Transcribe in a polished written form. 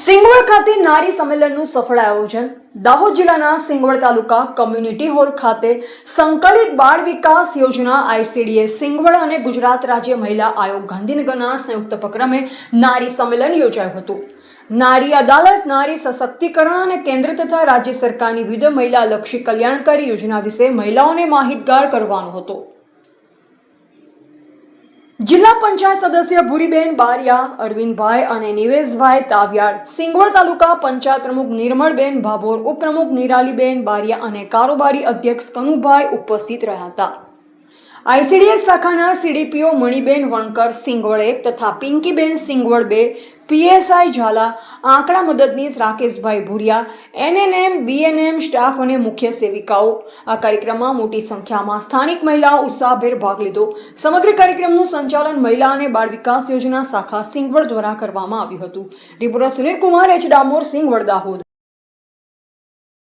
સિંગવડ ખાતે નારી સંમેલનનું સફળ આયોજન। દાહોદ જિલ્લાના સિંગવડ તાલુકા કમ્યુનિટી હોલ ખાતે સંકલિત બાળ વિકાસ યોજના આઈસીડીએસ સિંગવડ અને ગુજરાત રાજ્ય મહિલા આયોગ ગાંધીનગરના સંયુક્ત ઉપક્રમે નારી સંમેલન યોજાયું હતું। નારી અદાલત નારી સશક્તિકરણ અને કેન્દ્ર તથા રાજ્ય સરકારની વિવિધ મહિલા લક્ષી કલ્યાણકારી યોજના વિશે મહિલાઓને માહિતગાર કરવાનો હતો। જિલ્લા પંચાયત સદસ્ય ભૂરીબેન બારિયા, અરવિંદભાઈ અને નિવેશભાઈ તાવિયાડ, સિંગવડ તાલુકા પંચાયત પ્રમુખ નિર્મળબેન ભાભોર, ઉપપ્રમુખ નિરાલીબેન બારિયા અને કારોબારી અધ્યક્ષ કનુભાઈ ઉપસ્થિત રહ્યા હતા। આઈસીડીએસ શાખાના સીડીપીઓ મણિબેન વણકર સિંગવડ 1 તથા પિંકીબેન સિંગવડ 2, પીએસઆઈ ઝાલા, આંકડા મદદનીશ રાકેશભાઈ ભુરિયા, એનએનએમ બીએનએમ સ્ટાફ અને મુખ્ય સેવિકાઓ આ કાર્યક્રમમાં મોટી સંખ્યામાં સ્થાનિક મહિલાઓ ઉત્સાહભેર ભાગ લીધો। સમગ્ર કાર્યક્રમનું સંચાલન મહિલા અને બાળ વિકાસ યોજના શાખા સિંગવડ દ્વારા કરવામાં આવ્યું હતું। Reporter Sunil Kumar, H Damor, Singvad, Dahod.